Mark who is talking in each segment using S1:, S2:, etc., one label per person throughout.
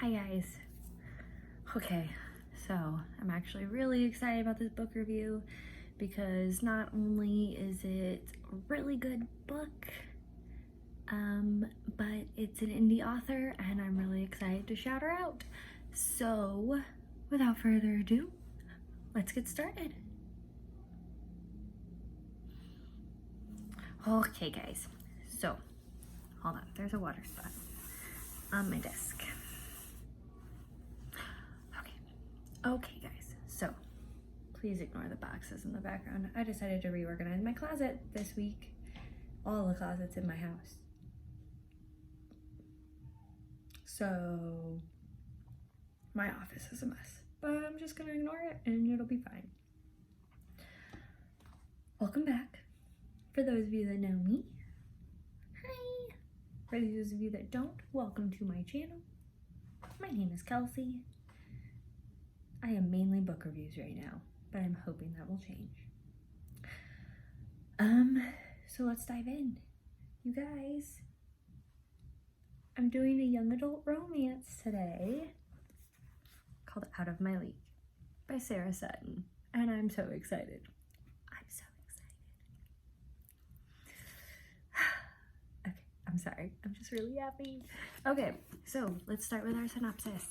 S1: Hi guys. Okay, so I'm actually really excited about this book review because not only is it a really good book, but it's an indie author and I'm really excited to shout her out. So without further ado, let's get started. Okay guys, so hold on, there's a water spot on my desk. Okay guys, so please ignore the boxes in the background. I decided to reorganize my closet this week. All the closets in my house. So my office is a mess, but I'm just gonna ignore it and it'll be fine. Welcome back. For those of you that know me, hi. For those of you that don't, welcome to my channel. My name is Kelsey. I am mainly book reviews right now, but I'm hoping that will change. So let's dive in. You guys, I'm doing a young adult romance today called Out of My League by Sarah Sutton, and I'm so excited. I'm so excited. Okay, I'm sorry. I'm just really happy. Okay, so let's start with our synopsis.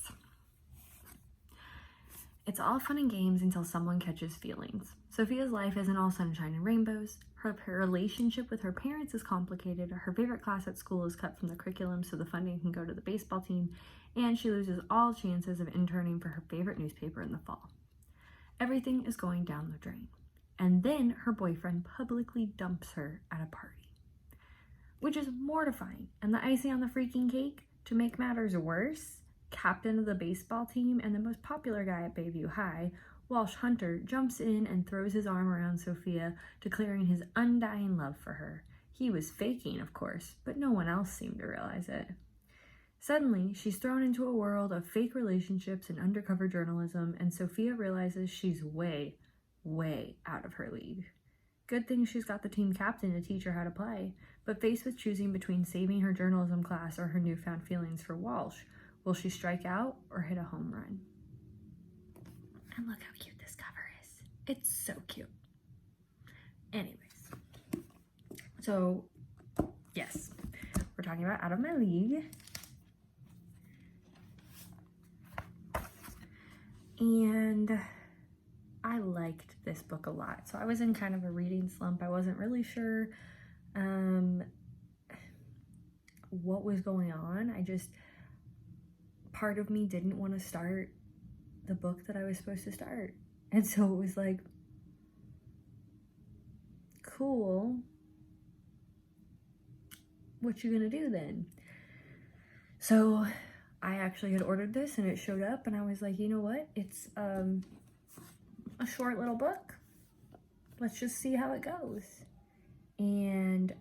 S1: It's all fun and games until someone catches feelings. Sophia's life isn't all sunshine and rainbows. Her relationship with her parents is complicated. Her favorite class at school is cut from the curriculum so the funding can go to the baseball team, and she loses all chances of interning for her favorite newspaper in the fall. Everything is going down the drain. And then her boyfriend publicly dumps her at a party, which is mortifying. And the icing on the freaking cake, to make matters worse, captain of the baseball team and the most popular guy at Bayview High, Walsh Hunter, jumps in and throws his arm around Sophia, declaring his undying love for her. He was faking, of course, but no one else seemed to realize it. Suddenly, she's thrown into a world of fake relationships and undercover journalism, and Sophia realizes she's way, way out of her league. Good thing she's got the team captain to teach her how to play, but faced with choosing between saving her journalism class or her newfound feelings for Walsh, will she strike out or hit a home run? And look how cute this cover is. It's so cute. Anyways, so yes, we're talking about Out of My League. And I liked this book a lot. So I was in kind of a reading slump. I wasn't really sure what was going on. Part of me didn't want to start the book that I was supposed to start. And so it was like, cool. What you gonna do then? So I actually had ordered this and it showed up and I was like, you know what? It's a short little book. Let's just see how it goes. And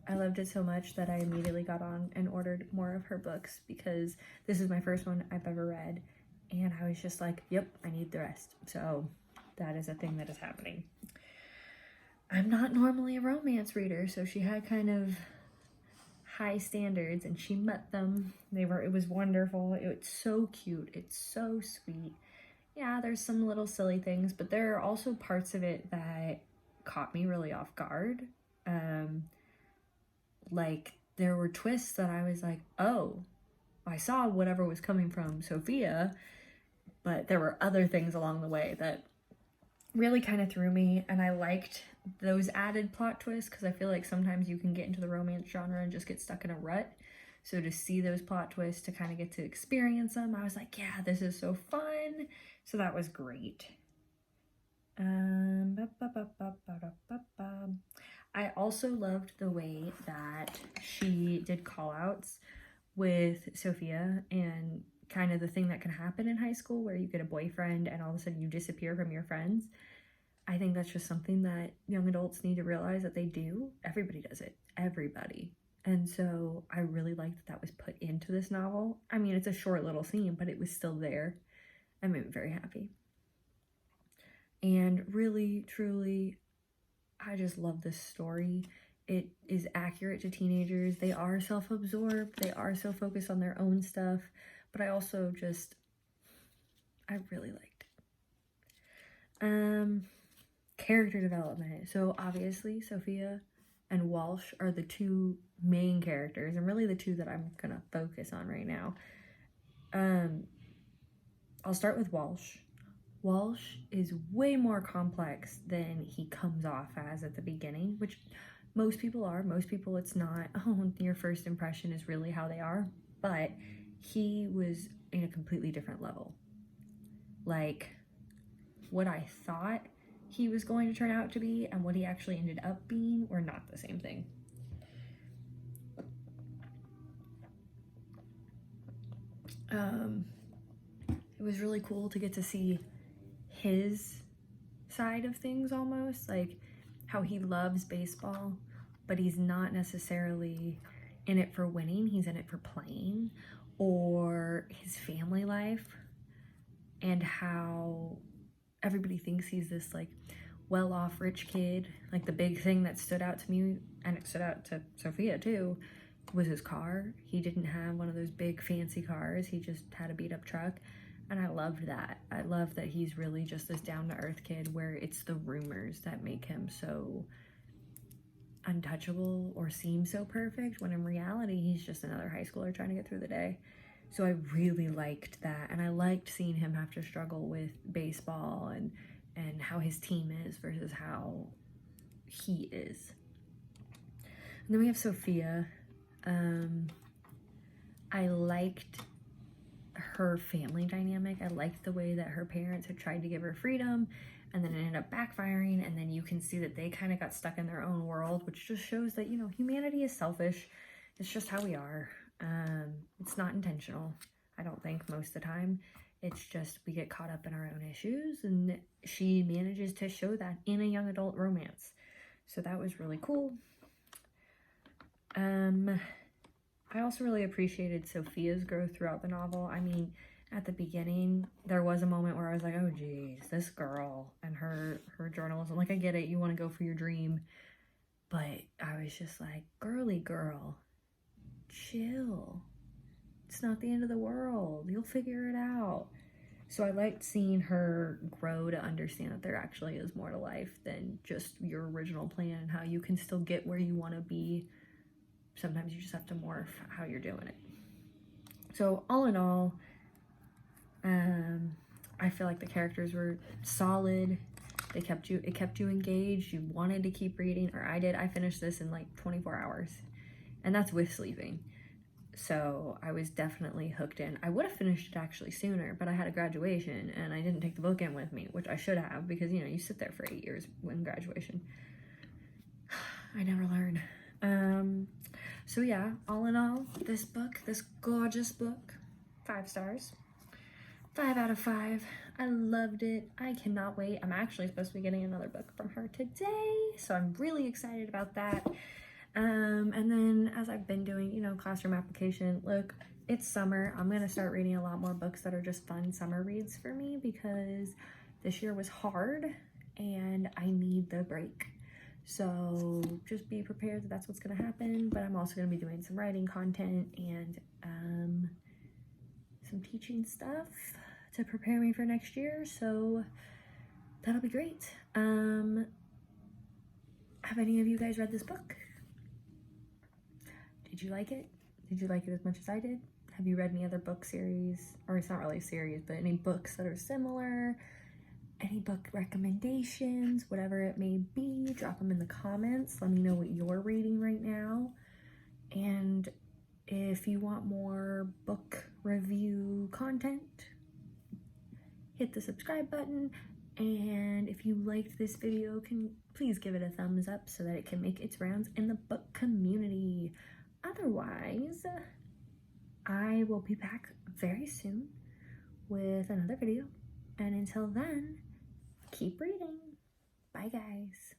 S1: I loved it so much that I immediately got on and ordered more of her books because this is my first one I've ever read. And I was just like, yep, I need the rest. So that is a thing that is happening. I'm not normally a romance reader, so she had kind of high standards and she met them. It was wonderful. It's so cute. It's so sweet. Yeah, there's some little silly things, but there are also parts of it that caught me really off guard. Like there were twists that I was like, oh, I saw whatever was coming from Sophia, but there were other things along the way that really kind of threw me, and I liked those added plot twists because I feel like sometimes you can get into the romance genre and just get stuck in a rut. So to see those plot twists, to kind of get to experience them, I was like, yeah, this is so fun. So that was great. I also loved the way that she did call outs with Sophia and kind of the thing that can happen in high school where you get a boyfriend and all of a sudden you disappear from your friends. I think that's just something that young adults need to realize that they do. Everybody does it. Everybody. And so I really liked that was put into this novel. I mean, it's a short little scene, but it was still there. I made me very happy. And really, truly, I just love this story. It is accurate to teenagers. They are self-absorbed. They are so focused on their own stuff, but I also I really liked it. Character development. So obviously Sophia and Walsh are the two main characters, and really the two that I'm gonna focus on right now. I'll start with Walsh. Walsh is way more complex than he comes off as at the beginning, which most people are. Most people, it's not, oh, your first impression is really how they are, but he was in a completely different level. Like, what I thought he was going to turn out to be and what he actually ended up being were not the same thing. It was really cool to get to see his side of things, almost like how he loves baseball, but he's not necessarily in it for winning, he's in it for playing, or his family life, and how everybody thinks he's this like well-off rich kid. Like the big thing that stood out to me, and it stood out to Sophia too, was his car. He didn't have one of those big fancy cars, he just had a beat-up truck. And I loved that. I love that he's really just this down-to-earth kid, where it's the rumors that make him so untouchable or seem so perfect, when in reality he's just another high schooler trying to get through the day. So I really liked that, and I liked seeing him have to struggle with baseball and how his team is versus how he is. And then we have Sophia. I liked her family dynamic. I liked the way that her parents had tried to give her freedom, and then it ended up backfiring, and then you can see that they kind of got stuck in their own world, which just shows that, you know, humanity is selfish. It's just how we are. It's not intentional, I don't think, most of the time. It's just we get caught up in our own issues, and she manages to show that in a young adult romance. So that was really cool. I also really appreciated Sophia's growth throughout the novel. I mean, at the beginning, there was a moment where I was like, oh geez, this girl and her journalism. Like, I get it, you want to go for your dream, but I was just like, girly girl, chill. It's not the end of the world. You'll figure it out. So I liked seeing her grow to understand that there actually is more to life than just your original plan, and how you can still get where you want to be. Sometimes you just have to morph how you're doing it. So all in all, I feel like the characters were solid. It kept you engaged. You wanted to keep reading, or I did. I finished this in like 24 hours, and that's with sleeping. So I was definitely hooked in. I would have finished it actually sooner, but I had a graduation and I didn't take the book in with me, which I should have, because, you know, you sit there for 8 years when graduation. I never learn. So yeah, all in all, this book, this gorgeous book, 5 stars, 5 out of 5. I loved it. I cannot wait. I'm actually supposed to be getting another book from her today, so I'm really excited about that. And then, as I've been doing, you know, classroom application, look, it's summer. I'm going to start reading a lot more books that are just fun summer reads for me, because this year was hard and I need the break. So just be prepared that that's what's going to happen. But I'm also going to be doing some writing content and some teaching stuff to prepare me for next year. So that'll be great. Have any of you guys read this book? Did you like it? Did you like it as much as I did? Have you read any other book series? Or it's not really a series, but any books that are similar? Any book recommendations, whatever it may be, drop them in the comments. Let me know what you're reading right now. And if you want more book review content, hit the subscribe button. And if you liked this video, please give it a thumbs up so that it can make its rounds in the book community. Otherwise, I will be back very soon with another video. And until then, keep reading. Bye, guys.